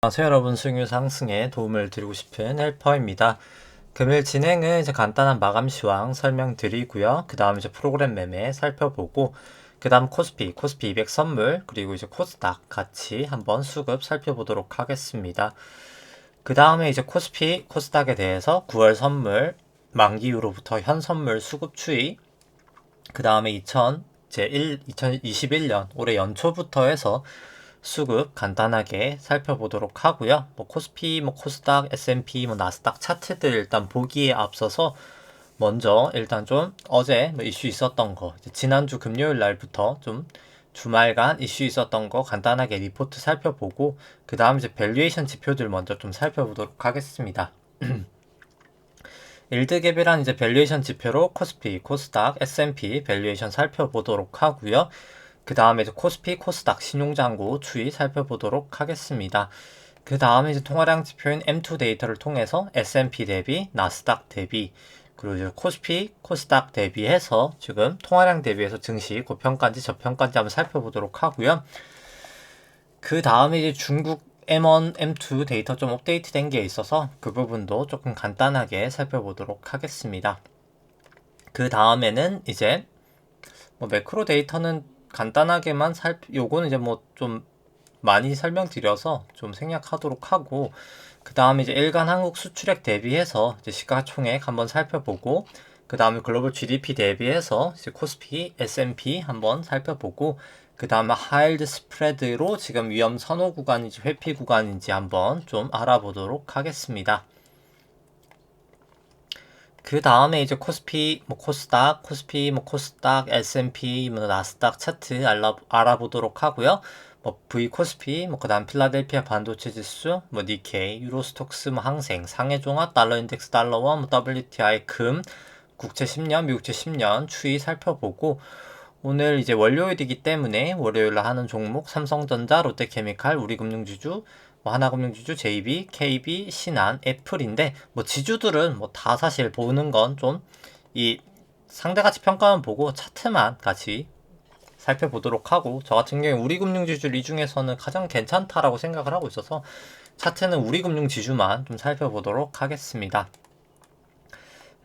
안녕하세요 여러분, 수익률 상승에 도움을 드리고 싶은 헬퍼입니다. 금일 진행은 이제 간단한 마감 시황 설명드리고요. 그 다음 이제 프로그램 매매 살펴보고, 그 다음 코스피 200 선물, 그리고 이제 코스닥 같이 한번 수급 살펴보도록 하겠습니다. 그 다음에 이제 코스피, 코스닥에 대해서 9월 선물 만기 이후로부터 현 선물 수급 추이, 그 다음에 2021년 올해 연초부터 해서 수급 간단하게 살펴보도록 하고요. 코스피, 코스닥, S&P, 나스닥 차트들 일단 보기에 앞서서 먼저 일단 좀 어제 이슈 있었던 거, 지난주 금요일 날부터 좀 주말간 이슈 있었던 거 간단하게 리포트 살펴보고, 그 다음 이제 밸류에이션 지표들 먼저 좀 살펴보도록 하겠습니다. 일드갭이란 이제 밸류에이션 지표로 코스피, 코스닥, S&P 밸류에이션 살펴보도록 하고요. 그 다음에 이제 코스피, 코스닥 신용잔고 추이 살펴보도록 하겠습니다. 그 다음에 이제 통화량 지표인 M2 데이터를 통해서 S&P 대비, 나스닥 대비, 그리고 이제 코스피, 코스닥 대비해서 지금 통화량 대비해서 증시 고평가인지 저평가인지 한번 살펴보도록 하고요. 그 다음에 이제 중국 M1, M2 데이터 좀 업데이트 된 게 있어서 그 부분도 조금 간단하게 살펴보도록 하겠습니다. 그 다음에는 이제 매크로 데이터는 간단하게만 요거는 이제 좀 많이 설명드려서 좀 생략하도록 하고, 그 다음에 이제 일간 한국 수출액 대비해서 이제 시가총액 한번 살펴보고, 그 다음에 글로벌 GDP 대비해서 이제 코스피, S&P 한번 살펴보고, 그 다음에 하일드 스프레드로 지금 위험 선호 구간인지 회피 구간인지 한번 좀 알아보도록 하겠습니다. 그 다음에 이제 코스피, 코스닥, 코스피, 코스닥, S&P, 나스닥 차트 알아보도록 하고요. V 코스피, 그 다음 필라델피아 반도체 지수, 니케이, 유로스톡스, 항생, 상해종합, 달러 인덱스, 달러원, WTI, 금, 국채 10년, 미국채 10년 추이 살펴보고, 오늘 이제 월요일이기 때문에 월요일에 하는 종목 삼성전자, 롯데케미칼, 우리금융지주, 하나금융지주, JB, KB, 신한, 애플인데 지주들은 다 사실 보는 건 좀 이 상대가치 평가만 보고 차트만 같이 살펴보도록 하고, 저 같은 경우에 우리금융지주 이 중에서는 가장 괜찮다라고 생각을 하고 있어서 차트는 우리금융지주만 좀 살펴보도록 하겠습니다.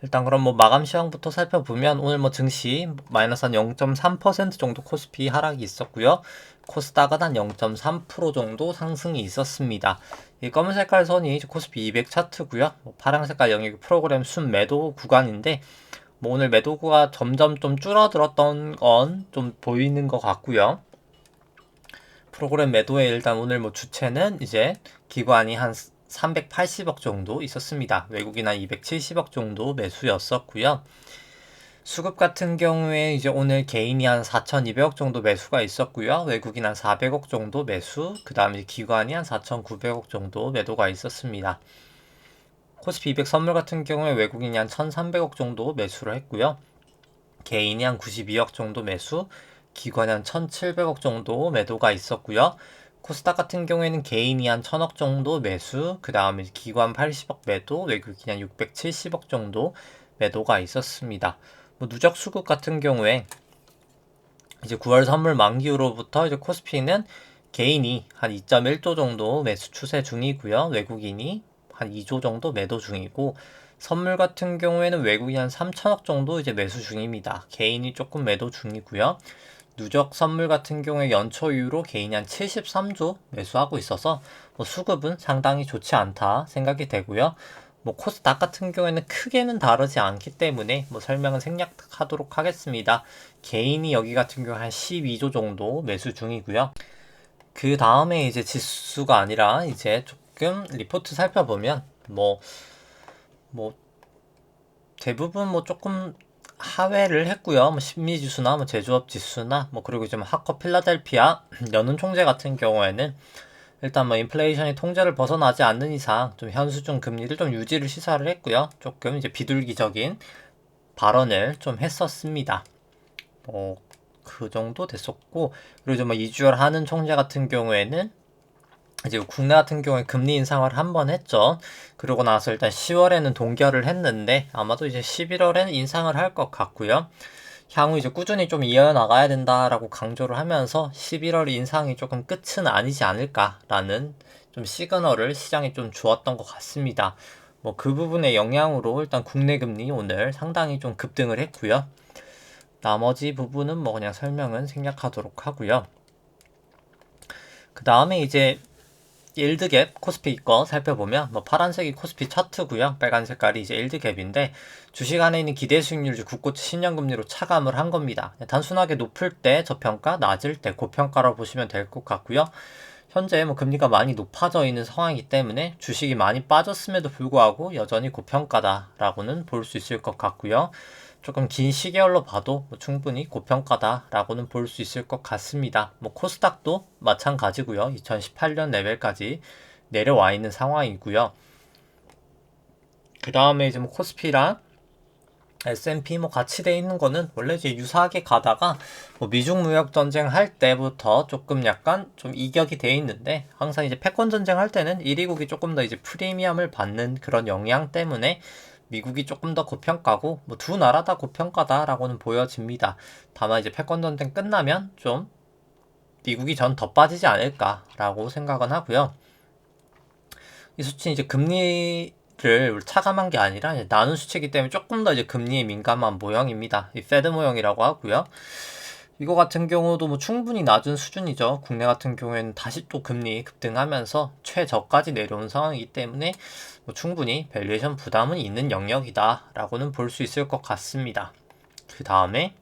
일단 그럼 마감 시황부터 살펴보면 오늘 증시 마이너스 한 0.3% 정도 코스피 하락이 있었고요. 코스닥은 한 0.3% 정도 상승이 있었습니다. 이 검은 색깔 선이 코스피 200 차트고요. 파란 색깔 영역이 프로그램 순 매도 구간인데 오늘 매도가 점점 좀 줄어들었던 건 좀 보이는 것 같고요. 프로그램 매도에 일단 오늘 주체는 이제 기관이 한 380억 정도 있었습니다. 외국인 한 270억 정도 매수였었고요. 수급 같은 경우에 이제 오늘 개인이 한 4,200억 정도 매수가 있었고요. 외국인 한 400억 정도 매수, 그 다음에 기관이 한 4,900억 정도 매도가 있었습니다. 코스피 200 선물 같은 경우에 외국인이 한 1,300억 정도 매수를 했고요. 개인이 한 92억 정도 매수, 기관이 한 1,700억 정도 매도가 있었고요. 코스닥 같은 경우에는 개인이 한 1,000억 정도 매수, 그 다음에 기관 80억 매도, 외국인이 한 670억 정도 매도가 있었습니다. 누적 수급 같은 경우에 이제 9월 선물 만기로부터 이제 코스피는 개인이 한 2.1조 정도 매수 추세 중이고요. 외국인이 한 2조 정도 매도 중이고, 선물 같은 경우에는 외국인 한 3천억 정도 이제 매수 중입니다. 개인이 조금 매도 중이고요. 누적 선물 같은 경우에 연초 이후로 개인이 한 73조 매수하고 있어서 수급은 상당히 좋지 않다 생각이 되고요. 코스닥 같은 경우에는 크게는 다르지 않기 때문에 설명은 생략하도록 하겠습니다. 개인이 여기 같은 경우 한 12조 정도 매수 중이고요. 그 다음에 이제 지수가 아니라 이제 조금 리포트 살펴보면 대부분 조금 하회를 했고요. 심리지수나 제조업 지수나 그리고 좀 하커 필라델피아 연은 총재 같은 경우에는 일단 인플레이션이 통제를 벗어나지 않는 이상 좀 현수준 금리를 좀 유지를 시사를 했고요. 조금 이제 비둘기적인 발언을 좀 했었습니다. 그 정도 됐었고, 그리고 좀 이주열 하는 총재 같은 경우에는 이제 국내 같은 경우에 금리 인상을 한 번 했죠. 그러고 나서 일단 10월에는 동결을 했는데 아마도 이제 11월에는 인상을 할 것 같고요. 향후 이제 꾸준히 좀 이어나가야 된다라고 강조를 하면서 11월 인상이 조금 끝은 아니지 않을까라는 좀 시그널을 시장에 좀 주었던 것 같습니다. 뭐 그 부분의 영향으로 일단 국내 금리 오늘 상당히 좀 급등을 했고요. 나머지 부분은 뭐 그냥 설명은 생략하도록 하고요. 그 다음에 이제 일드갭 코스피 거 살펴보면 뭐 파란색이 코스피 차트고요. 빨간 색깔이 이제 일드갭인데 주식 안에 있는 기대 수익률 국고채 신용금리로 차감을 한 겁니다. 단순하게 높을 때 저평가, 낮을 때 고평가라고 보시면 될 것 같고요. 현재 뭐 금리가 많이 높아져 있는 상황이기 때문에 주식이 많이 빠졌음에도 불구하고 여전히 고평가다라고는 볼 수 있을 것 같고요. 조금 긴 시계열로 봐도 뭐 충분히 고평가다라고는 볼 수 있을 것 같습니다. 뭐 코스닥도 마찬가지고요. 2018년 레벨까지 내려와 있는 상황이고요. 그 다음에 이제 뭐 코스피랑 S&P 뭐 같이 돼 있는 거는 원래 이제 유사하게 가다가 뭐 미중 무역 전쟁 할 때부터 조금 약간 좀 이격이 돼 있는데 항상 이제 패권 전쟁 할 때는 1위국이 조금 더 이제 프리미엄을 받는 그런 영향 때문에 미국이 조금 더 고평가고 뭐 두 나라 다 고평가다라고는 보여집니다. 다만 이제 패권 전쟁 끝나면 좀 미국이 전 더 빠지지 않을까라고 생각은 하고요. 이 수치는 이제 금리를 차감한 게 아니라 나눈 수치이기 때문에 조금 더 이제 금리에 민감한 모형입니다. 이 페드 모형이라고 하고요. 이거 같은 경우도 뭐 충분히 낮은 수준이죠. 국내 같은 경우에는 다시 또 금리 급등하면서 최저까지 내려온 상황이기 때문에 뭐 충분히 밸류에이션 부담은 있는 영역이다 라고는 볼 수 있을 것 같습니다. 그 다음에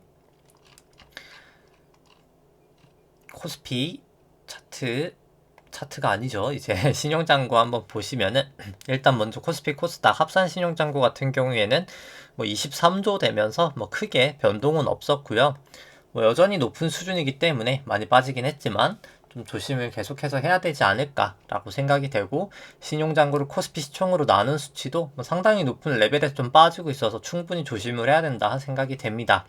코스피 차트가 아니죠. 이제 신용장구 한번 보시면은 일단 먼저 코스피 코스닥 합산 신용장구 같은 경우에는 뭐 23조 되면서 뭐 크게 변동은 없었고요. 뭐 여전히 높은 수준이기 때문에 많이 빠지긴 했지만 좀 조심을 계속해서 해야 되지 않을까라고 생각이 되고 신용장구를 코스피 시총으로 나눈 수치도 뭐 상당히 높은 레벨에서 좀 빠지고 있어서 충분히 조심을 해야 된다 생각이 됩니다.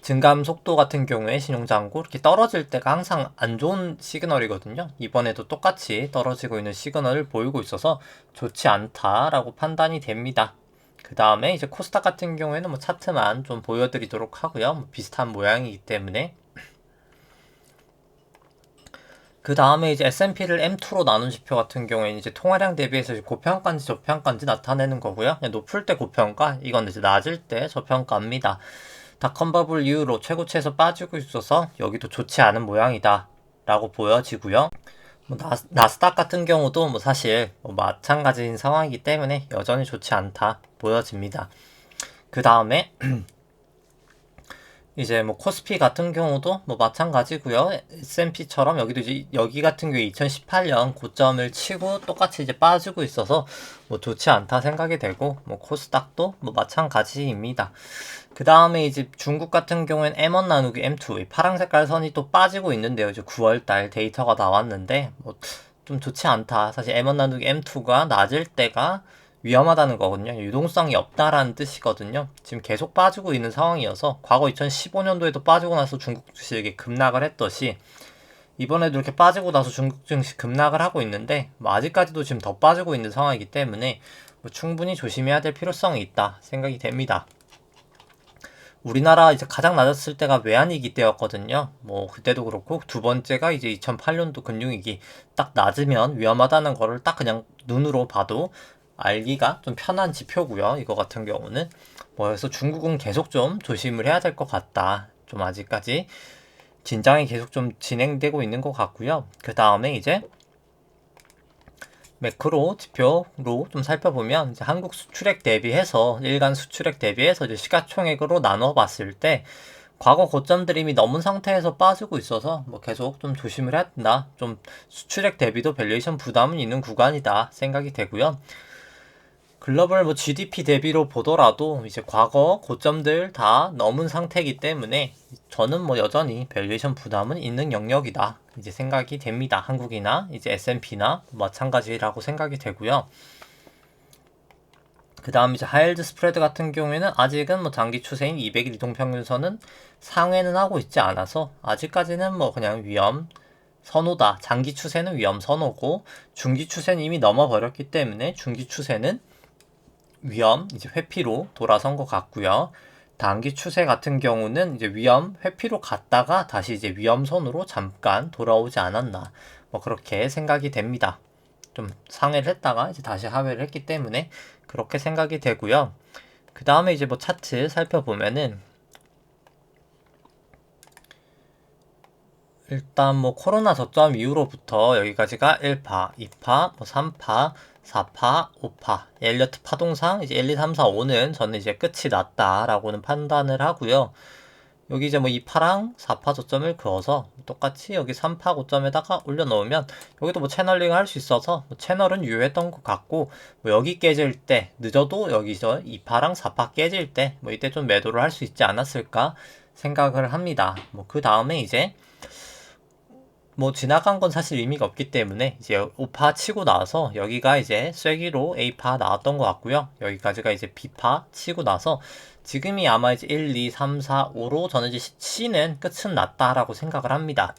증감 속도 같은 경우에 신용장구 이렇게 떨어질 때가 항상 안 좋은 시그널이거든요. 이번에도 똑같이 떨어지고 있는 시그널을 보이고 있어서 좋지 않다라고 판단이 됩니다. 그 다음에 이제 코스닥 같은 경우에는 뭐 차트만 좀 보여드리도록 하고요. 뭐 비슷한 모양이기 때문에. 그 다음에 이제 S&P를 M2로 나눈 지표 같은 경우에는 이제 통화량 대비해서 고평가인지 저평가인지 나타내는 거고요. 높을 때 고평가, 이건 이제 낮을 때 저평가입니다. 닷컴버블 이후로 최고치에서 빠지고 있어서 여기도 좋지 않은 모양이다 라고 보여지고요. 뭐 나스닥 같은 경우도 뭐 사실 뭐 마찬가지인 상황이기 때문에 여전히 좋지 않다 보여집니다. 그 다음에 이제 뭐 코스피 같은 경우도 뭐 마찬가지고요. S&P처럼 여기도 이제 여기 같은 경우에 2018년 고점을 치고 똑같이 이제 빠지고 있어서 뭐 좋지 않다 생각이 되고 뭐 코스닥도 뭐 마찬가지입니다. 그 다음에 이제 중국 같은 경우에는 M1 나누기 M2 이 파란 색깔 선이 또 빠지고 있는데요. 이제 9월달 데이터가 나왔는데 뭐 좀 좋지 않다. 사실 M1 나누기 M2가 낮을 때가 위험하다는 거거든요. 유동성이 없다라는 뜻이거든요. 지금 계속 빠지고 있는 상황이어서 과거 2015년도에도 빠지고 나서 중국 주식이 급락을 했듯이 이번에도 이렇게 빠지고 나서 중국 증시 급락을 하고 있는데 뭐 아직까지도 지금 더 빠지고 있는 상황이기 때문에 뭐 충분히 조심해야 될 필요성이 있다 생각이 됩니다. 우리나라 이제 가장 낮았을 때가 외환위기 때였거든요. 뭐 그때도 그렇고 두 번째가 이제 2008년도 금융위기 딱 낮으면 위험하다는 거를 딱 그냥 눈으로 봐도 알기가 좀 편한 지표고요. 이거 같은 경우는 뭐 그래서 중국은 계속 좀 조심을 해야 될 것 같다. 좀 아직까지 긴장이 계속 좀 진행되고 있는 것 같고요. 그 다음에 이제 매크로 지표로 좀 살펴보면 이제 한국 수출액 대비해서 일간 수출액 대비해서 이제 시가총액으로 나눠 봤을 때 과거 고점들이 이미 넘은 상태에서 빠지고 있어서 뭐 계속 좀 조심을 해야 된다. 좀 수출액 대비도 밸류에이션 부담은 있는 구간이다 생각이 되고요. 글로벌 뭐 GDP 대비로 보더라도 이제 과거 고점들 다 넘은 상태이기 때문에 저는 뭐 여전히 밸류에이션 부담은 있는 영역이다 이제 생각이 됩니다. 한국이나 이제 S&P나 마찬가지라고 생각이 되고요. 그 다음 이제 하이힐드 스프레드 같은 경우에는 아직은 뭐 장기 추세인 200일 이동평균선은 상회는 하고 있지 않아서 아직까지는 뭐 그냥 위험 선호다. 장기 추세는 위험 선호고 중기 추세는 이미 넘어버렸기 때문에 중기 추세는 위험 이제 회피로 돌아선 것 같고요. 단기 추세 같은 경우는 이제 위험 회피로 갔다가 다시 이제 위험선으로 잠깐 돌아오지 않았나. 뭐 그렇게 생각이 됩니다. 좀 상회를 했다가 이제 다시 하회를 했기 때문에 그렇게 생각이 되고요. 그 다음에 이제 뭐 차트 살펴보면은 일단 뭐 코로나 저점 이후로부터 여기까지가 1파, 2파, 뭐 3파, 4파, 5파. 엘리어트 파동상 이제 1, 2, 3, 4, 5는 저는 이제 끝이 났다라고는 판단을 하고요. 여기 이제 뭐 2파랑 4파 저점을 그어서 똑같이 여기 3파 고점에다가 올려놓으면 여기도 뭐 채널링을 할 수 있어서 뭐 채널은 유효했던 것 같고, 뭐 여기 깨질 때 늦어도 여기서 2파랑 4파 깨질 때 뭐 이때 좀 매도를 할 수 있지 않았을까 생각을 합니다. 뭐 그 다음에 이제 뭐 지나간 건 사실 의미가 없기 때문에 이제 5파 치고 나서 여기가 이제 쐐기로 A파 나왔던 것 같고요. 여기까지가 이제 B파 치고 나서 지금이 아마 이제 1, 2, 3, 4, 5로 저는 이제 C는 끝은 났다라고 생각을 합니다.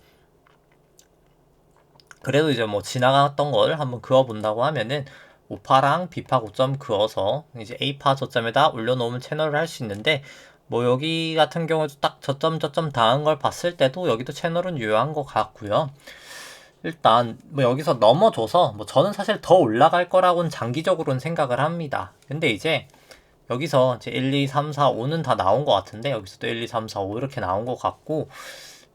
그래도 이제 뭐 지나갔던 걸 한번 그어본다고 하면은 5파랑 B파 고점 그어서 이제 A파 저점에다 올려놓으면 채널을 할 수 있는데, 뭐 여기 같은 경우에도 딱 저점 당한 걸 봤을 때도 여기도 채널은 유효한 것 같고요. 일단 뭐 여기서 넘어줘서 뭐 저는 사실 더 올라갈 거라고는 장기적으로는 생각을 합니다. 근데 이제 여기서 이제 1, 2, 3, 4, 5는 다 나온 것 같은데 여기서도 1, 2, 3, 4, 5 이렇게 나온 것 같고,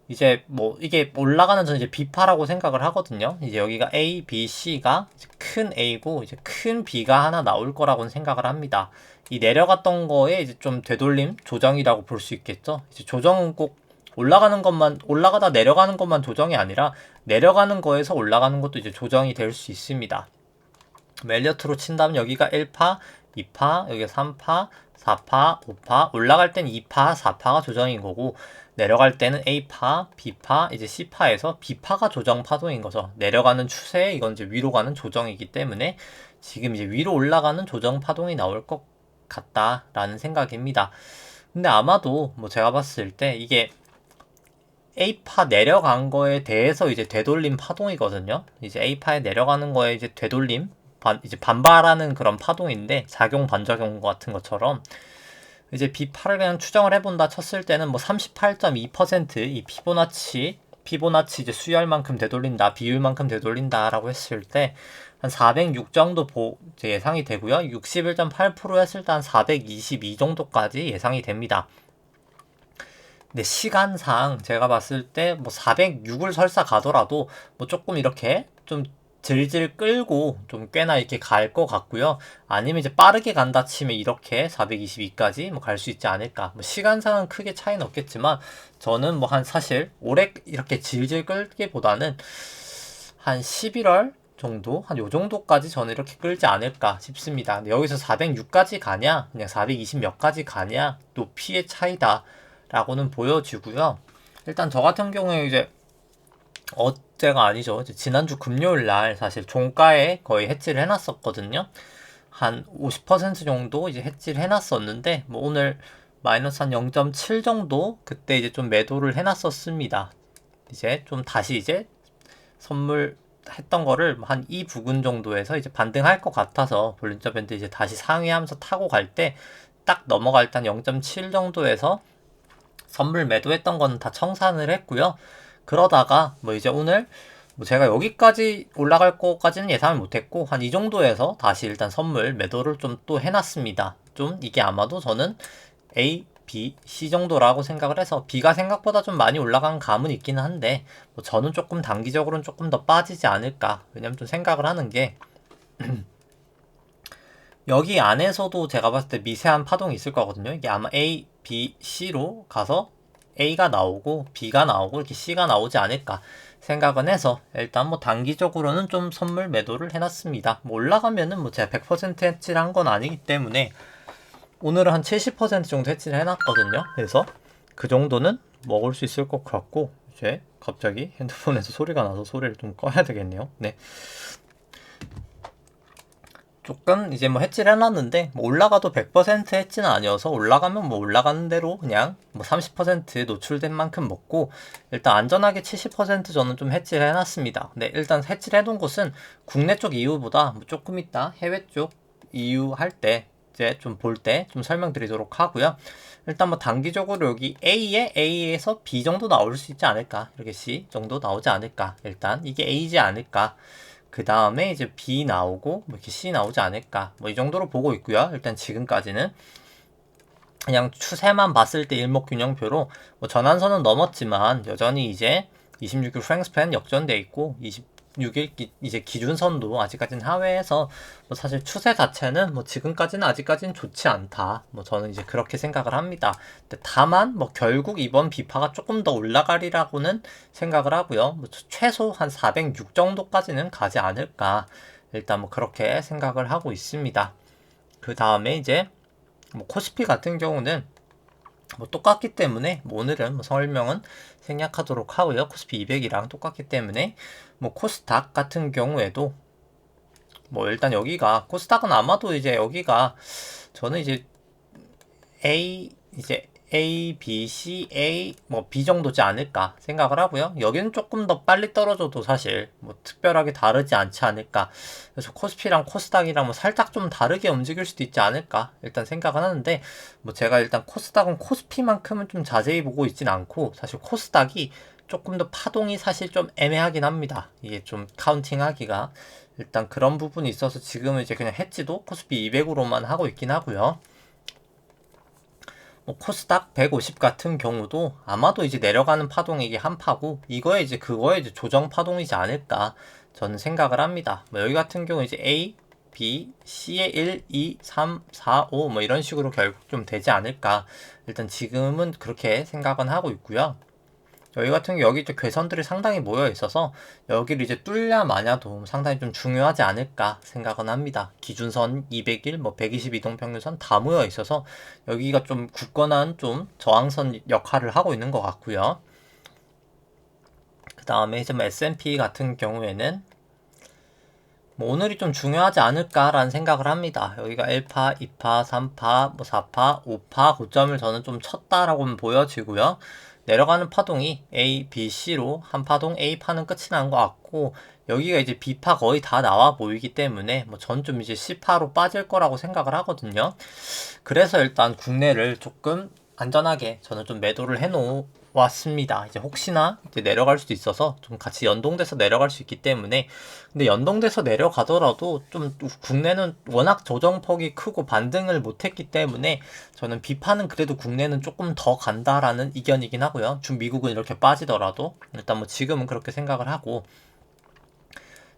이제 뭐 이게 올라가는 저는 이제 B파라고 생각을 하거든요. 이제 여기가 A, B, C가 큰 A고 이제 큰 B가 하나 나올 거라고는 생각을 합니다. 이 내려갔던 거에 이제 좀 되돌림 조정이라고 볼 수 있겠죠. 이제 조정은 꼭 올라가다 내려가는 것만 조정이 아니라 내려가는 거에서 올라가는 것도 이제 조정이 될 수 있습니다. 엘리어트로 친다면 여기가 1파, 2파, 여기가 3파, 4파, 5파, 올라갈 땐 2파, 4파가 조정인 거고, 내려갈 때는 A파, B파, 이제 C파에서 B파가 조정 파동인 거죠. 내려가는 추세에 이건 이제 위로 가는 조정이기 때문에 지금 이제 위로 올라가는 조정 파동이 나올 것 같다라는 생각입니다. 근데 아마도 뭐 제가 봤을 때 이게 A파 내려간 거에 대해서 이제 되돌림 파동이거든요. 이제 A파에 내려가는 거에 이제 되돌림, 이제 반발하는 그런 파동인데, 작용 반작용 같은 것처럼 이제 B파를 그냥 추정을 해본다 쳤을 때는 뭐 38.2% 피보나치 이제 수열만큼 되돌린다, 비율만큼 되돌린다라고 했을 때 한 406 정도 이제 예상이 되고요. 61.8% 했을 때 한 422 정도까지 예상이 됩니다. 근데 시간상 제가 봤을 때 뭐 406을 설사 가더라도 뭐 조금 이렇게 좀 질질 끌고 좀 꽤나 이렇게 갈 것 같고요. 아니면 이제 빠르게 간다 치면 이렇게 422까지 뭐 갈 수 있지 않을까. 뭐 시간상은 크게 차이는 없겠지만 저는 뭐 한 사실 오래 이렇게 질질 끌기보다는 한 11월 정도? 한 요 정도까지 저는 이렇게 끌지 않을까 싶습니다. 근데 여기서 406까지 가냐, 그냥 420 몇 가지 가냐, 높이의 차이다 라고는 보여지고요. 일단 저 같은 경우에 이제 어제가 아니죠. 이제 지난주 금요일 날 사실 종가에 거의 해지를 해놨었거든요. 한 50% 정도 이제 해지를 해놨었는데, 뭐 오늘 마이너스 한 0.7 정도 그때 이제 좀 매도를 해놨었습니다. 이제 좀 다시 이제 선물 했던 거를 한 이 부근 정도에서 이제 반등할 것 같아서 볼린저 밴드 이제 다시 상위하면서 타고 갈 때 딱 넘어갈 때 한 0.7 정도에서 선물 매도했던 거는 다 청산을 했고요. 그러다가 뭐 이제 오늘 뭐 제가 여기까지 올라갈 거까지는 예상을 못했고 한 이 정도에서 다시 일단 선물 매도를 좀 또 해놨습니다. 좀 이게 아마도 저는 A, B, C 정도라고 생각을 해서 B가 생각보다 좀 많이 올라간 감은 있기는 한데 뭐 저는 조금 단기적으로는 조금 더 빠지지 않을까. 왜냐면 좀 생각을 하는 게 여기 안에서도 제가 봤을 때 미세한 파동이 있을 거거든요. 이게 아마 A, B, C로 가서 A가 나오고 B가 나오고 이렇게 C가 나오지 않을까 생각은 해서 일단 뭐 단기적으로는 좀 선물 매도를 해놨습니다. 뭐 올라가면은 뭐 제가 100% 해치를 한 건 아니기 때문에 오늘은 한 70% 정도 해치를 해놨거든요. 그래서 그 정도는 먹을 수 있을 것 같고, 이제 갑자기 핸드폰에서 소리가 나서 소리를 좀 꺼야 되겠네요. 네. 조금 이제 뭐 해치를 해놨는데 뭐 올라가도 100% 해치는 아니어서 올라가면 뭐 올라가는 대로 그냥 뭐 30% 노출된 만큼 먹고, 일단 안전하게 70% 저는 좀 해치를 해놨습니다. 근데 일단 해치를 해둔 곳은 국내 쪽 이유보다 뭐 조금 있다 해외 쪽 이유 할 때 이제 좀 볼 때 좀 설명드리도록 하고요. 일단 뭐 단기적으로 여기 A에서 B 정도 나올 수 있지 않을까, 이렇게 C 정도 나오지 않을까, 일단 이게 A지 않을까, 그 다음에 이제 B 나오고 뭐 이렇게 C 나오지 않을까, 뭐 이 정도로 보고 있고요. 일단 지금까지는 그냥 추세만 봤을 때 일목균형표로 뭐 전환선은 넘었지만 여전히 이제 26일 프랭스팬 역전돼 있고 26일 이제 기준선도 아직까지는 하회해서 뭐 사실 추세 자체는 뭐 지금까지는 아직까지는 좋지 않다. 뭐 저는 이제 그렇게 생각을 합니다. 근데 다만 뭐 결국 이번 비파가 조금 더 올라가리라고는 생각을 하고요. 뭐 최소 한 406 정도까지는 가지 않을까. 일단 뭐 그렇게 생각을 하고 있습니다. 그 다음에 이제 뭐 코스피 같은 경우는 뭐 똑같기 때문에 뭐 오늘은 뭐 설명은 생략하도록 하고요. 코스피 200이랑 똑같기 때문에 뭐 코스닥 같은 경우에도 뭐 일단 여기가 코스닥은 아마도 이제 여기가 저는 이제 A, B, C, A, 뭐 B 정도지 않을까 생각을 하고요. 여기는 조금 더 빨리 떨어져도 사실 뭐 특별하게 다르지 않지 않을까. 그래서 코스피랑 코스닥이랑 뭐 살짝 좀 다르게 움직일 수도 있지 않을까 일단 생각은 하는데, 뭐 제가 일단 코스닥은 코스피만큼은 좀 자세히 보고 있진 않고, 사실 코스닥이 조금 더 파동이 사실 좀 애매하긴 합니다. 이게 좀 카운팅 하기가. 일단 그런 부분이 있어서 지금은 이제 그냥 해지도 코스피 200으로만 하고 있긴 하고요. 뭐 코스닥 150 같은 경우도 아마도 이제 내려가는 파동이 이게 한파고, 이거에 이제 그거에 이제 조정 파동이지 않을까 저는 생각을 합니다. 뭐 여기 같은 경우 이제 A, B, C의 1, 2, 3, 4, 5 뭐 이런 식으로 결국 좀 되지 않을까. 일단 지금은 그렇게 생각은 하고 있고요. 여기 같은 경우 여기 이제 괴선들이 상당히 모여 있어서 여기를 이제 뚫냐 마냐도 상당히 좀 중요하지 않을까 생각은 합니다. 기준선 200일, 뭐 120 이동평균선 다 모여 있어서 여기가 좀 굳건한 좀 저항선 역할을 하고 있는 것 같고요. 그 다음에 이제 뭐 S&P 같은 경우에는 뭐 오늘이 좀 중요하지 않을까라는 생각을 합니다. 여기가 1파, 2파, 3파, 뭐 4파, 5파 고점을 저는 좀 쳤다라고 보여지고요. 내려가는 파동이 A, B, C로 한 파동 A파는 끝이 난 것 같고, 여기가 이제 B파 거의 다 나와 보이기 때문에 뭐 전 좀 이제 C파로 빠질 거라고 생각을 하거든요. 그래서 일단 국내를 조금 안전하게 저는 좀 매도를 해놓았습니다. 이제 혹시나 이제 내려갈 수도 있어서 좀 같이 연동돼서 내려갈 수 있기 때문에. 근데 연동돼서 내려가더라도 좀 국내는 워낙 조정폭이 크고 반등을 못했기 때문에 저는 비파는 그래도 국내는 조금 더 간다라는 의견이긴 하고요. 좀 미국은 이렇게 빠지더라도 일단 뭐 지금은 그렇게 생각을 하고,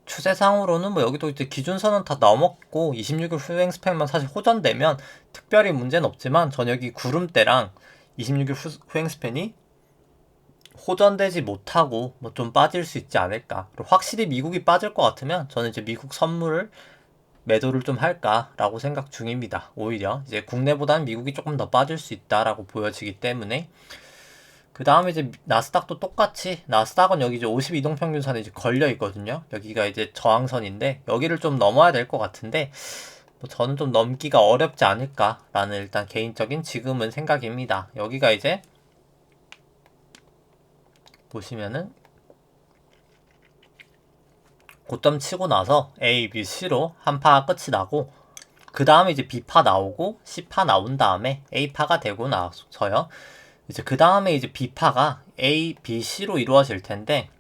추세상으로는 뭐 여기도 이제 기준선은 다 넘었고 26일 후행 스펙만 사실 호전되면 특별히 문제는 없지만, 저녁이 구름대랑 26일 후행 스팬이 호전되지 못하고 뭐 좀 빠질 수 있지 않을까. 그리고 확실히 미국이 빠질 것 같으면 저는 이제 미국 선물을 매도를 좀 할까라고 생각 중입니다. 오히려 이제 국내보다는 미국이 조금 더 빠질 수 있다라고 보여지기 때문에. 그 다음에 이제 나스닥도 똑같이, 나스닥은 여기 이제 52동평균선에 이제 걸려 있거든요. 여기가 이제 저항선인데 여기를 좀 넘어야 될 것 같은데 뭐 저는 좀 넘기가 어렵지 않을까라는 일단 개인적인 지금은 생각입니다. 여기가 이제 보시면은 고점 치고 나서 A, B, C로 한파 끝이 나고, 그 다음에 이제 B파 나오고 C파 나온 다음에 A파가 되고 나서요. 이제 그 다음에 이제 B파가 A, B, C로 이루어질 텐데,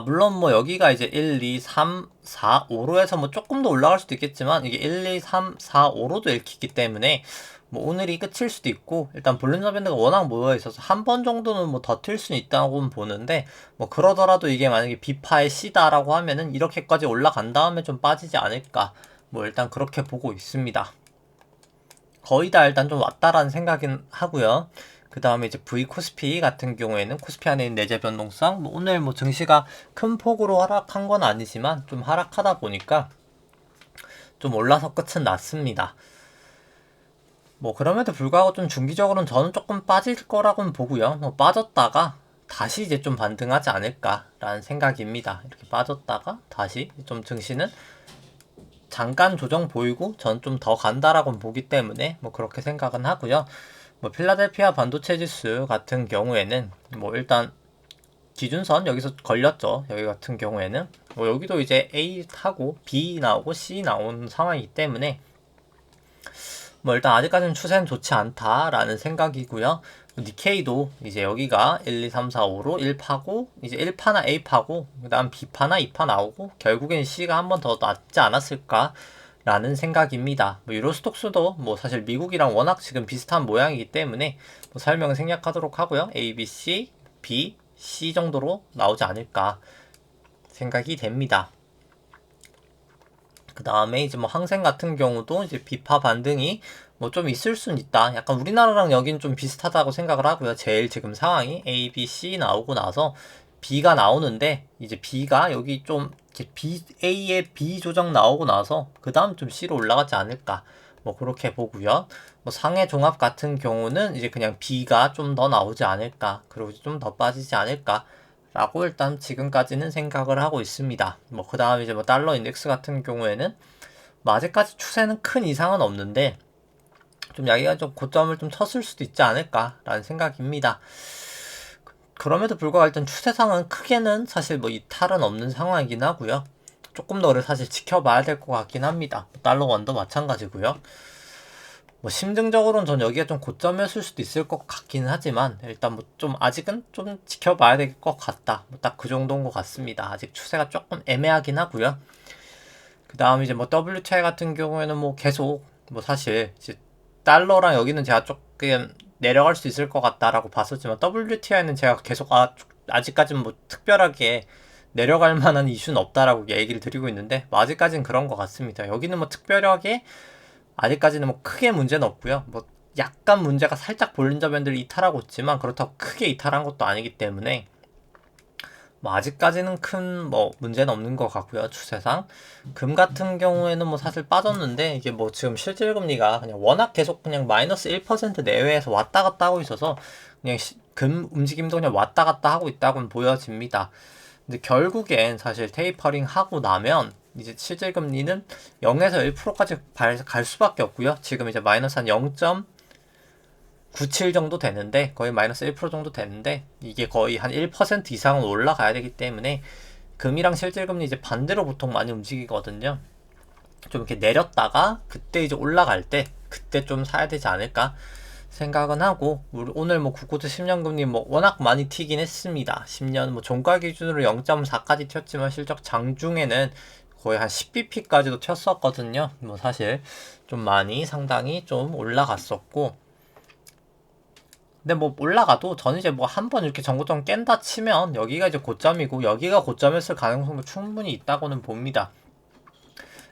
물론 뭐 여기가 이제 1, 2, 3, 4, 5로 해서 뭐 조금 더 올라갈 수도 있겠지만, 이게 1, 2, 3, 4, 5로도 읽히기 때문에 뭐 오늘이 끝일 수도 있고, 일단 볼린저 밴드가 워낙 모여 있어서 한 번 정도는 뭐 더 틀 수는 있다고는 보는데, 뭐 그러더라도 이게 만약에 B파의 C다라고 하면은 이렇게까지 올라간 다음에 좀 빠지지 않을까, 뭐 일단 그렇게 보고 있습니다. 거의 다 일단 좀 왔다라는 생각은 하고요. 그 다음에 이제 V 코스피 같은 경우에는 코스피 안에 있는 내재 변동성, 뭐 오늘 뭐 증시가 큰 폭으로 하락한 건 아니지만 좀 하락하다 보니까 좀 올라서 끝은 났습니다. 뭐 그럼에도 불구하고 좀 중기적으로는 저는 조금 빠질 거라고는 보고요. 뭐 빠졌다가 다시 이제 좀 반등하지 않을까라는 생각입니다. 이렇게 빠졌다가 다시 좀 증시는 잠깐 조정 보이고 전 좀 더 간다라고 보기 때문에 뭐 그렇게 생각은 하고요. 뭐 필라델피아 반도체 지수 같은 경우에는 뭐 일단 기준선 여기서 걸렸죠. 여기 같은 경우에는 뭐 여기도 이제 A 타고 B 나오고 C 나오는 상황이기 때문에 뭐 일단 아직까지는 추세는 좋지 않다라는 생각이고요. 니케이도 이제 여기가 1, 2, 3, 4, 5로 1파고 이제 1파나 A파고 그 다음 B파나 2파 나오고 결국엔 C가 한 번 더 낫지 않았을까 라는 생각입니다. 뭐 유로스톡스도 뭐 사실 미국이랑 워낙 지금 비슷한 모양이기 때문에 뭐 설명 생략하도록 하고요. A, B, C, B, C 정도로 나오지 않을까 생각이 됩니다. 그 다음에 이제 뭐 항생 같은 경우도 이제 비파 반등이 뭐 좀 있을 순 있다. 약간 우리나라랑 여긴 좀 비슷하다고 생각을 하고요. 제일 지금 상황이 A, B, C 나오고 나서 B가 나오는데 이제 B가 여기 좀 B, A의 B 조정 나오고 나서 그 다음 좀 C로 올라가지 않을까. 뭐 그렇게 보고요. 뭐 상해 종합 같은 경우는 이제 그냥 B가 좀 더 나오지 않을까. 그리고 좀 더 빠지지 않을까. 라고 일단 지금까지는 생각을 하고 있습니다. 뭐 그 다음 이제 뭐 달러 인덱스 같은 경우에는 뭐 아직까지 추세는 큰 이상은 없는데 좀 여기가 좀 고점을 좀 쳤을 수도 있지 않을까라는 생각입니다. 그럼에도 불구하고 일단 추세상은 크게는 사실 뭐 이탈은 없는 상황이긴 하고요. 조금 더를 사실 지켜봐야 될 것 같긴 합니다. 달러 원도 마찬가지고요. 뭐 심증적으로는 전 여기가 좀 고점이었을 수도 있을 것 같기는 하지만 일단 뭐 좀 아직은 좀 지켜봐야 될 것 같다. 뭐 딱 그 정도인 것 같습니다. 아직 추세가 조금 애매하긴 하고요. 그 다음 이제 뭐 WTI 같은 경우에는 뭐 계속 뭐 사실 이제 달러랑 여기는 제가 조금 내려갈 수 있을 것 같다라고 봤었지만 WTI는 제가 계속 아직까지는 뭐 특별하게 내려갈 만한 이슈는 없다라고 얘기를 드리고 있는데 뭐 아직까지는 그런 것 같습니다. 여기는 뭐 특별하게 아직까지는 뭐 크게 문제는 없고요. 뭐 약간 문제가 살짝 볼린저밴드를 이탈하고 있지만 그렇다고 크게 이탈한 것도 아니기 때문에 뭐 아직까지는 큰 뭐 문제는 없는 것 같고요. 추세상 금 같은 경우에는 뭐 사실 빠졌는데 이게 뭐 지금 실질금리가 그냥 워낙 계속 그냥 마이너스 1% 내외에서 왔다 갔다 하고 있어서 그냥 금 움직임도 그냥 왔다 갔다 하고 있다고는 보여집니다. 근데 결국엔 사실 테이퍼링 하고 나면 이제 실질금리는 0에서 1%까지 갈 수밖에 없고요. 지금 이제 마이너스 한 0.97 정도 되는데 거의 마이너스 1% 정도 되는데 이게 거의 한 1% 이상은 올라가야 되기 때문에 금이랑 실질금리 이제 반대로 보통 많이 움직이거든요. 좀 이렇게 내렸다가 그때 이제 올라갈 때 그때 좀 사야 되지 않을까 생각은 하고 오늘 뭐 국고채 10년 금리 뭐 워낙 많이 튀긴 했습니다. 10년 뭐 종가 기준으로 0.4까지 튀었지만 실적 장중에는 거의 한 10bp까지도 튀었었거든요. 뭐 사실 좀 많이 상당히 좀 올라갔었고 근데 뭐 올라가도 저는 이제 뭐 한번 이렇게 전고점 깬다 치면 여기가 이제 고점이고 여기가 고점이었을 가능성도 충분히 있다고는 봅니다.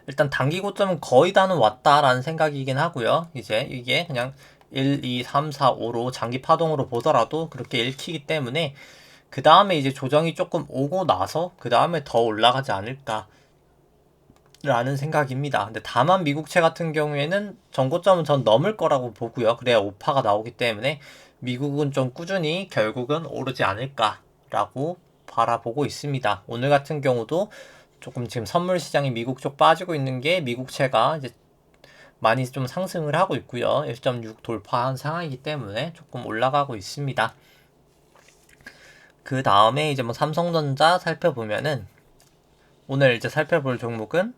일단 단기 고점은 거의 다는 왔다라는 생각이긴 하고요. 이제 이게 그냥 1, 2, 3, 4, 5로 장기 파동으로 보더라도 그렇게 읽히기 때문에 그 다음에 이제 조정이 조금 오고 나서 그 다음에 더 올라가지 않을까 라는 생각입니다. 근데 다만 미국채 같은 경우에는 전고점은 전 넘을 거라고 보고요. 그래야 오파가 나오기 때문에 미국은 좀 꾸준히 결국은 오르지 않을까라고 바라보고 있습니다. 오늘 같은 경우도 조금 지금 선물 시장이 미국 쪽 빠지고 있는 게 미국채가 이제 많이 좀 상승을 하고 있고요. 1.6 돌파한 상황이기 때문에 조금 올라가고 있습니다. 그 다음에 이제 뭐 삼성전자 살펴보면은 오늘 이제 살펴볼 종목은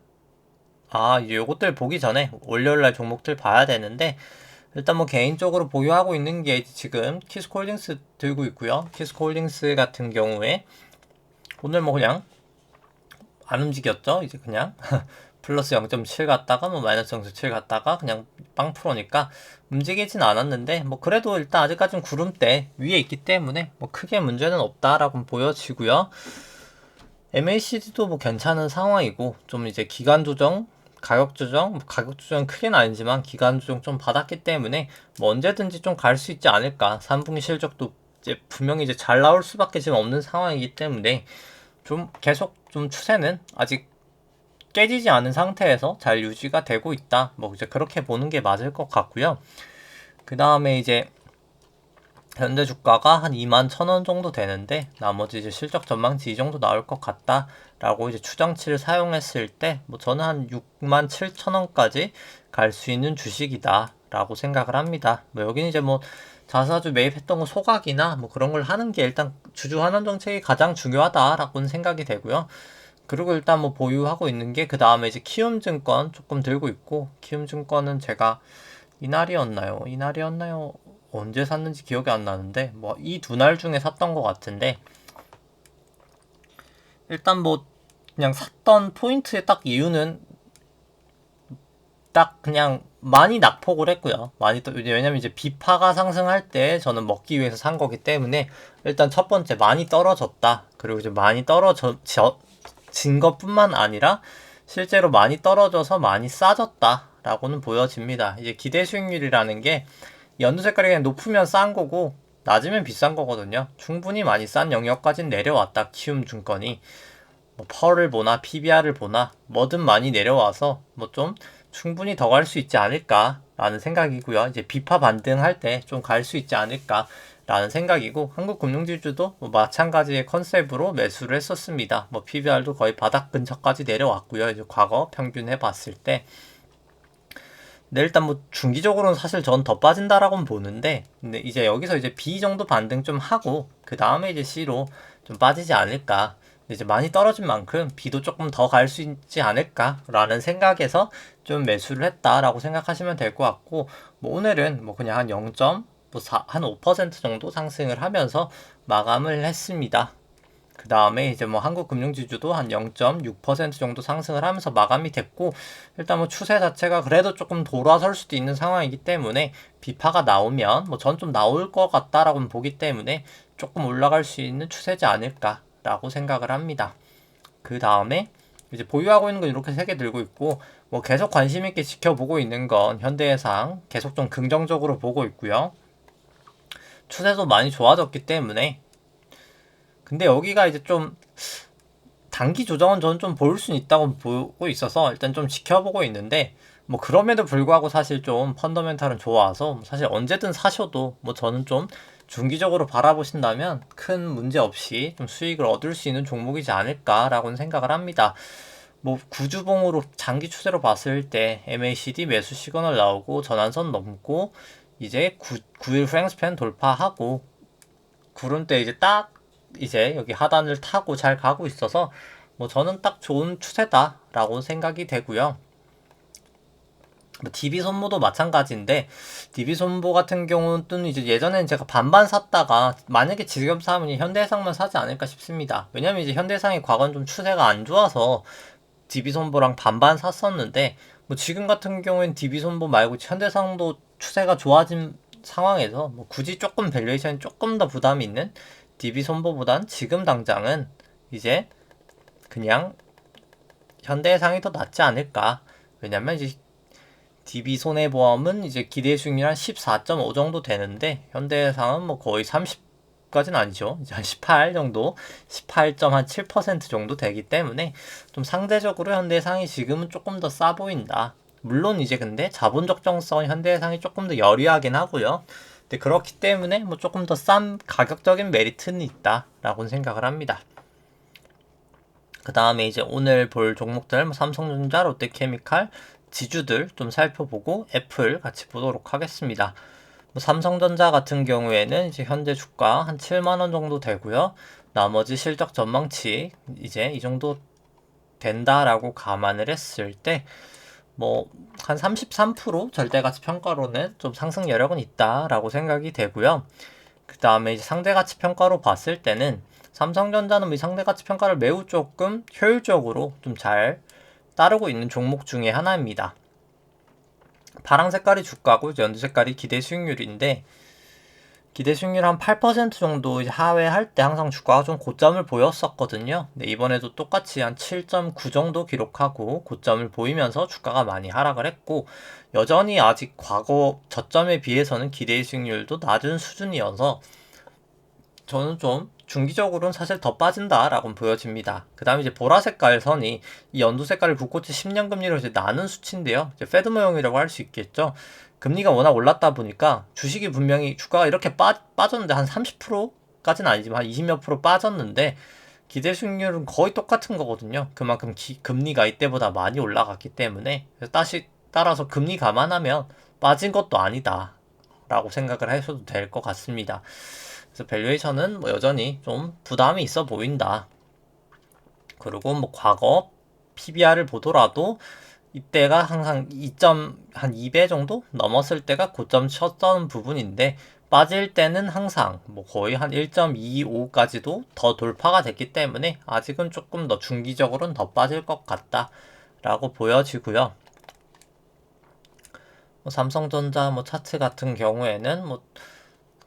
이제 요것들 보기 전에 월요일날 종목들 봐야 되는데 일단 뭐 개인적으로 보유하고 있는 게 지금 키스코홀딩스 들고 있고요. 키스코홀딩스 같은 경우에 오늘 뭐 그냥 안 움직였죠. 이제 그냥 플러스 0.7 갔다가 뭐 마이너스 0.7 갔다가 그냥 빵 프로니까 움직이진 않았는데 뭐 그래도 일단 아직까지는 구름대 위에 있기 때문에 뭐 크게 문제는 없다라고 보여지고요. MACD도 뭐 괜찮은 상황이고 좀 이제 기간 조정 가격 조정, 뭐 가격 조정은 크게는 아니지만 기간 조정 좀 받았기 때문에 뭐 언제든지 좀 갈 수 있지 않을까. 3분기 실적도 이제 분명히 이제 잘 나올 수밖에 지금 없는 상황이기 때문에 좀 계속 좀 추세는 아직 깨지지 않은 상태에서 잘 유지가 되고 있다. 뭐 이제 그렇게 보는 게 맞을 것 같고요. 그 다음에 이제 현재 주가가 한 21,000원 정도 되는데 나머지 이제 실적 전망치 이 정도 나올 것 같다 라고 이제 추정치를 사용했을 때 뭐 저는 한 67,000원까지 갈 수 있는 주식이다 라고 생각을 합니다. 뭐 여기는 이제 뭐 자사주 매입했던 거 소각이나 뭐 그런 걸 하는 게 일단 주주 환원 정책이 가장 중요하다라고는 생각이 되고요. 그리고 일단 뭐 보유하고 있는 게 그 다음에 이제 키움증권 조금 들고 있고, 키움증권은 제가 이날이었나요? 언제 샀는지 기억이 안 나는데 뭐 이 두 날 중에 샀던 것 같은데, 일단 뭐 그냥 샀던 포인트의 딱 이유는 딱 그냥 많이 낙폭을 했고요. 왜냐면 이제 비파가 상승할 때 저는 먹기 위해서 산 거기 때문에, 일단 첫 번째 많이 떨어졌다. 그리고 이제 많이 떨어진 것뿐만 아니라 실제로 많이 떨어져서 많이 싸졌다 라고는 보여집니다. 이제 기대 수익률이라는 게 연두 색깔이 그냥 높으면 싼 거고 낮으면 비싼 거거든요. 충분히 많이 싼 영역까지는 내려왔다. 키움증권이 뭐 펄을 보나 PBR을 보나 뭐든 많이 내려와서 뭐 좀 충분히 더 갈 수 있지 않을까라는 생각이고요. 이제 비파 반등할 때 좀 갈 수 있지 않을까라는 생각이고, 한국금융지주도 뭐 마찬가지의 컨셉으로 매수를 했었습니다. 뭐 PBR도 거의 바닥 근처까지 내려왔고요. 이제 과거 평균해 봤을 때. 근데 일단 뭐 중기적으로는 사실 전 더 빠진다라고는 보는데, 근데 이제 여기서 이제 B 정도 반등 좀 하고 그 다음에 이제 C로 좀 빠지지 않을까. 이제 많이 떨어진 만큼 B도 조금 더 갈 수 있지 않을까라는 생각에서 좀 매수를 했다라고 생각하시면 될 것 같고, 뭐 오늘은 뭐 그냥 한 0.한5% 정도 상승을 하면서 마감을 했습니다. 그 다음에 이제 뭐 한국금융지주도 한 0.6% 정도 상승을 하면서 마감이 됐고, 일단 뭐 추세 자체가 그래도 조금 돌아설 수도 있는 상황이기 때문에 비파가 나오면 뭐 전 좀 나올 것 같다라고는 보기 때문에 조금 올라갈 수 있는 추세지 않을까라고 생각을 합니다. 그 다음에 이제 보유하고 있는 건 이렇게 3개 들고 있고, 뭐 계속 관심 있게 지켜보고 있는 건 현대해상 계속 좀 긍정적으로 보고 있고요. 추세도 많이 좋아졌기 때문에. 근데 여기가 이제 좀 단기 조정은 저는 좀 볼 수는 있다고 보고 있어서 일단 좀 지켜보고 있는데, 뭐 그럼에도 불구하고 사실 좀 펀더멘탈은 좋아서 사실 언제든 사셔도 뭐 저는 좀 중기적으로 바라보신다면 큰 문제 없이 좀 수익을 얻을 수 있는 종목이지 않을까라고는 생각을 합니다. 뭐 구주봉으로 장기 추세로 봤을 때 MACD 매수 시그널 나오고 전환선 넘고 이제 9일 프랭스팬 돌파하고 구름대 이제 여기 하단을 타고 잘 가고 있어서 뭐 저는 딱 좋은 추세다라고 생각이 되고요. 뭐 DB 손보도 마찬가지인데, DB 손보 같은 경우는 이제 예전에는 제가 반반 샀다가 만약에 지금 사면 현대해상만 사지 않을까 싶습니다. 왜냐면 이제 현대해상이 과거는 좀 추세가 안 좋아서 DB 손보랑 반반 샀었는데, 뭐 지금 같은 경우엔 DB 손보 말고 현대해상도 추세가 좋아진 상황에서 뭐 굳이 조금 밸류에이션이 조금 더 부담이 있는 DB 손보보단 지금 당장은 이제 그냥 현대해상이 더 낫지 않을까. 왜냐면 이제 DB 손해보험은 이제 기대 수익률 한 14.5 정도 되는데, 현대해상은 뭐 거의 30까지는 아니죠. 이제 한 18 정도, 18.7% 정도 되기 때문에 좀 상대적으로 현대해상이 지금은 조금 더 싸 보인다. 물론 이제 근데 자본 적정성 현대해상이 조금 더 여리하긴 하고요. 근데 그렇기 때문에 뭐 조금 더 싼 가격적인 메리트는 있다라고 생각을 합니다. 그 다음에 이제 오늘 볼 종목들 뭐 삼성전자, 롯데케미칼, 지주들 좀 살펴보고 애플 같이 보도록 하겠습니다. 뭐 삼성전자 같은 경우에는 이제 현재 주가 한 7만원 정도 되고요. 나머지 실적 전망치 이제 이 정도 된다라고 감안을 했을 때 뭐 한 33% 절대가치 평가로는 좀 상승 여력은 있다라고 생각이 되고요. 그 다음에 이제 상대가치 평가로 봤을 때는 삼성전자는 이 상대가치 평가를 매우 조금 효율적으로 좀 잘 따르고 있는 종목 중에 하나입니다. 파랑 색깔이 주가고 연두 색깔이 기대 수익률인데, 기대 수익률 한 8% 정도 하회할 때 항상 주가가 좀 고점을 보였었거든요. 네, 이번에도 똑같이 한 7.9 정도 기록하고 고점을 보이면서 주가가 많이 하락을 했고, 여전히 아직 과거 저점에 비해서는 기대 수익률도 낮은 수준이어서 저는 좀 중기적으로는 사실 더 빠진다라고 보여집니다. 그 다음에 이제 보라 색깔 선이 이 연두 색깔을 굳고치 10년 금리로 이제 나눈 수치인데요. 이제 페드 모형이라고 할 수 있겠죠. 금리가 워낙 올랐다 보니까 주식이 분명히 주가가 이렇게 빠졌는데 한 30%까지는 아니지만 한 20몇 프로 빠졌는데 기대 수익률은 거의 똑같은 거거든요. 그만큼 금리가 이때보다 많이 올라갔기 때문에 따라서 금리 감안하면 빠진 것도 아니다 라고 생각을 하셔도 될 것 같습니다. 그래서 밸류에이션은 뭐 여전히 좀 부담이 있어 보인다. 그리고 뭐 과거 PBR을 보더라도 이때가 항상 2배 정도 넘었을 때가 고점 쳤던 부분인데 빠질 때는 항상 뭐 거의 한 1.25까지도 더 돌파가 됐기 때문에 아직은 조금 더 중기적으로는 더 빠질 것 같다라고 보여지고요. 뭐 삼성전자 뭐 차트 같은 경우에는 뭐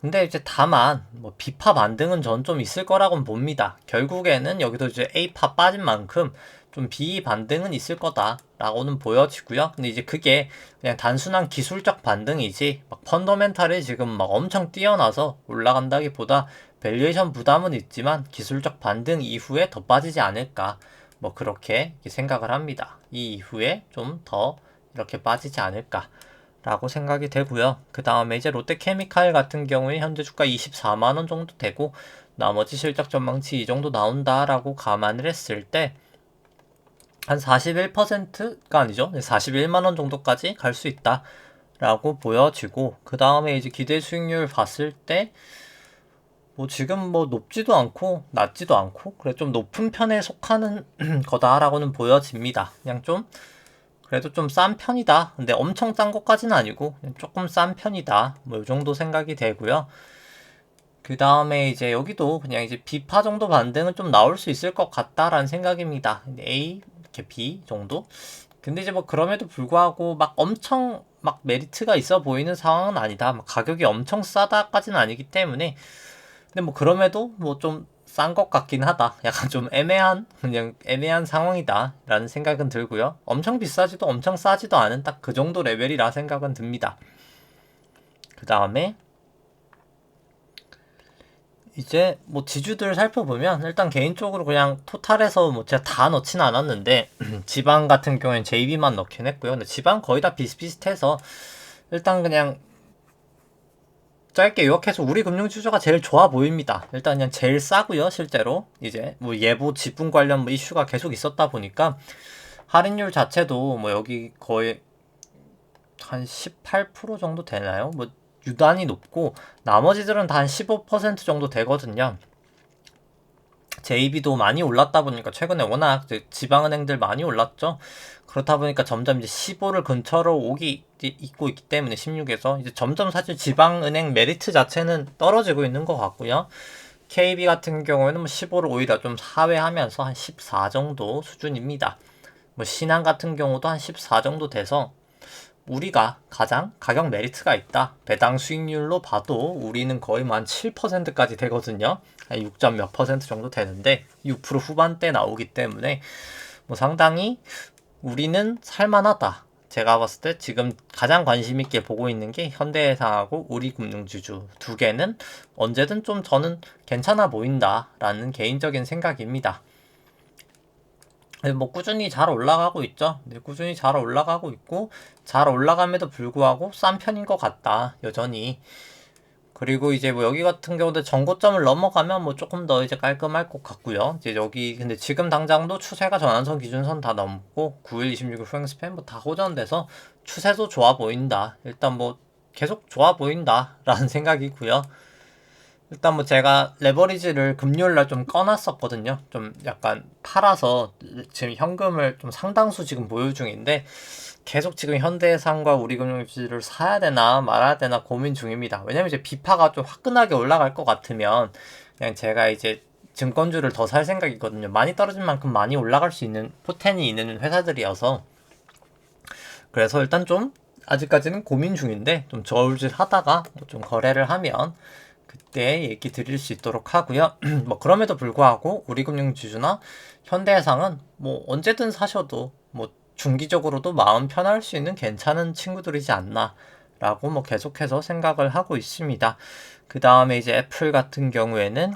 근데 이제 다만 뭐 B파 반등은 전 좀 있을 거라고는 봅니다. 결국에는 여기도 이제 A파 빠진 만큼 좀 B 반등은 있을 거다라고는 보여지고요. 근데 이제 그게 그냥 단순한 기술적 반등이지 막 펀더멘탈이 지금 막 엄청 뛰어나서 올라간다기보다 밸류에이션 부담은 있지만 기술적 반등 이후에 더 빠지지 않을까 뭐 그렇게 생각을 합니다. 이 이후에 좀 더 이렇게 빠지지 않을까 라고 생각이 되고요. 그 다음에 이제 롯데케미칼 같은 경우에 현재 주가 24만원 정도 되고 나머지 실적 전망치 이 정도 나온다라고 감안을 했을 때 한 41%가 아니죠. 41만원 정도까지 갈 수 있다 라고 보여지고 그 다음에 이제 기대 수익률 봤을 때 뭐 지금 뭐 높지도 않고 낮지도 않고 그래 좀 높은 편에 속하는 거다라고는 보여집니다. 그냥 좀 그래도 좀 싼 편이다. 근데 엄청 싼 것까지는 아니고 조금 싼 편이다. 뭐 이 정도 생각이 되고요. 그 다음에 이제 여기도 그냥 이제 B파 정도 반등은 좀 나올 수 있을 것 같다라는 생각입니다. A 이렇게 B 정도. 근데 이제 뭐 그럼에도 불구하고 막 엄청 막 메리트가 있어 보이는 상황은 아니다. 막 가격이 엄청 싸다까지는 아니기 때문에 근데 뭐 그럼에도 뭐 좀 싼 것 같긴 하다. 약간 좀 애매한 그냥 애매한 상황이다 라는 생각은 들고요. 엄청 비싸지도 엄청 싸지도 않은 딱 그 정도 레벨이라 생각은 듭니다. 그 다음에 이제 뭐 지주들 살펴보면 일단 개인적으로 그냥 토탈에서 뭐 제가 다 넣진 않았는데 지방 같은 경우엔 JB만 넣긴 했고요. 근데 지방 거의 다 비슷비슷해서 일단 그냥 짧게 요약해서 우리 금융주주가 제일 좋아 보입니다. 일단 그냥 제일 싸고요. 실제로 이제 뭐 예보 지분 관련 뭐 이슈가 계속 있었다 보니까 할인율 자체도 뭐 여기 거의 한 18% 정도 되나요? 뭐 유단히 높고 나머지들은 다 한 15% 정도 되거든요. JB도 많이 올랐다 보니까 최근에 워낙 지방은행들 많이 올랐죠. 그렇다 보니까 점점 이제 15를 근처로 오기 있고 있기 때문에 16에서 이제 점점 사실 지방은행 메리트 자체는 떨어지고 있는 것 같고요. KB 같은 경우에는 뭐 15를 오히려 좀 하회하면서 한 14 정도 수준입니다. 뭐 신한 같은 경우도 한 14 정도 돼서 우리가 가장 가격 메리트가 있다. 배당 수익률로 봐도 우리는 거의 뭐 한 7%까지 되거든요. 6점 몇 퍼센트 정도 되는데 6% 후반대 나오기 때문에 뭐 상당히 우리는 살만하다. 제가 봤을 때 지금 가장 관심 있게 보고 있는 게 현대해상하고 우리금융주주 두 개는 언제든 좀 저는 괜찮아 보인다라는 개인적인 생각입니다. 뭐 꾸준히 잘 올라가고 있죠. 네, 꾸준히 잘 올라가고 있고 잘 올라감에도 불구하고 싼 편인 것 같다. 여전히. 그리고 이제 뭐 여기 같은 경우도 전고점을 넘어가면 뭐 조금 더 이제 깔끔할 것 같고요. 이제 여기 근데 지금 당장도 추세가 전환선 기준선 다 넘고 9일, 26일 후행 스팬 뭐 다 호전돼서 추세도 좋아 보인다. 일단 뭐 계속 좋아 보인다라는 생각이고요. 일단 뭐 제가 레버리지를 금요일날 좀 꺼놨었거든요. 좀 약간 팔아서 지금 현금을 좀 상당수 지금 보유 중인데 계속 지금 현대해상과 우리금융주를 사야 되나 말아야 되나 고민 중입니다. 왜냐면 이제 비파가 좀 화끈하게 올라갈 것 같으면 그냥 제가 이제 증권주를 더 살 생각이거든요. 많이 떨어진 만큼 많이 올라갈 수 있는 포텐이 있는 회사들이어서 그래서 일단 좀 아직까지는 고민 중인데 좀 저울질 하다가 좀 거래를 하면 그때 얘기 드릴 수 있도록 하고요. 뭐 그럼에도 불구하고 우리금융주주나 현대해상은 뭐 언제든 사셔도 뭐 중기적으로도 마음 편할 수 있는 괜찮은 친구들이지 않나 라고 뭐 계속해서 생각을 하고 있습니다. 그 다음에 이제 애플 같은 경우에는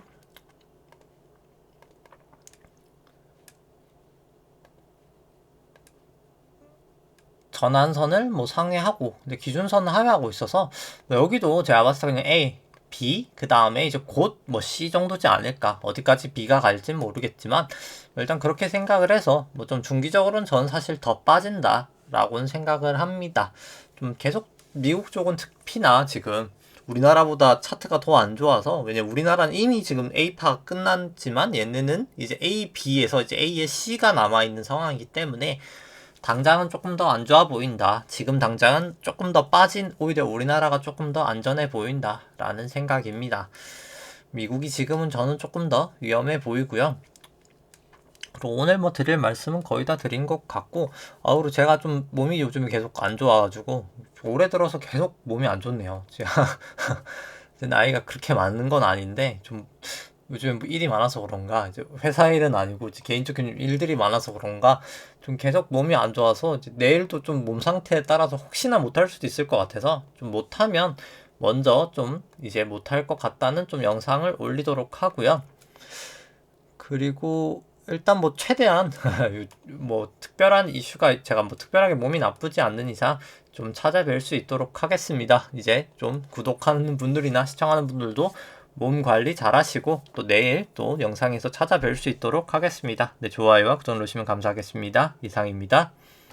전환선을 뭐 상회하고 근데 기준선을 하회하고 있어서 여기도 제가 봤을 때 그냥 A B 그 다음에 이제 곧 뭐 C 정도지 않을까 어디까지 B가 갈진 모르겠지만 일단 그렇게 생각을 해서 뭐 좀 중기적으로는 저는 사실 더 빠진다 라고는 생각을 합니다. 좀 계속 미국 쪽은 특히나 지금 우리나라보다 차트가 더 안 좋아서, 왜냐면 우리나라는 이미 지금 A파가 끝났지만 얘네는 이제 A, B에서 이제 A에 C가 남아있는 상황이기 때문에 당장은 조금 더 안 좋아 보인다. 지금 당장은 조금 더 빠진, 오히려 우리나라가 조금 더 안전해 보인다 라는 생각입니다. 미국이 지금은 저는 조금 더 위험해 보이고요. 그리고 오늘 뭐 드릴 말씀은 거의 다 드린 것 같고, 그리고 제가 좀 몸이 요즘에 계속 안 좋아가지고 올해 들어서 계속 몸이 안 좋네요. 제가 나이가 그렇게 많은 건 아닌데 좀 요즘에 뭐 일이 많아서 그런가, 이제 회사 일은 아니고 이제 개인적인 일들이 많아서 그런가 좀 계속 몸이 안 좋아서 이제 내일도 좀 몸 상태에 따라서 혹시나 못할 수도 있을 것 같아서 좀 못하면 먼저 좀 이제 못할 것 같다는 좀 영상을 올리도록 하고요. 그리고 일단 뭐 최대한 뭐 특별한 이슈가, 제가 뭐 특별하게 몸이 나쁘지 않는 이상 좀 찾아뵐 수 있도록 하겠습니다. 이제 좀 구독하는 분들이나 시청하는 분들도 몸 관리 잘 하시고 또 내일 또 영상에서 찾아뵐 수 있도록 하겠습니다. 네, 좋아요와 구독 누르시면 감사하겠습니다. 이상입니다.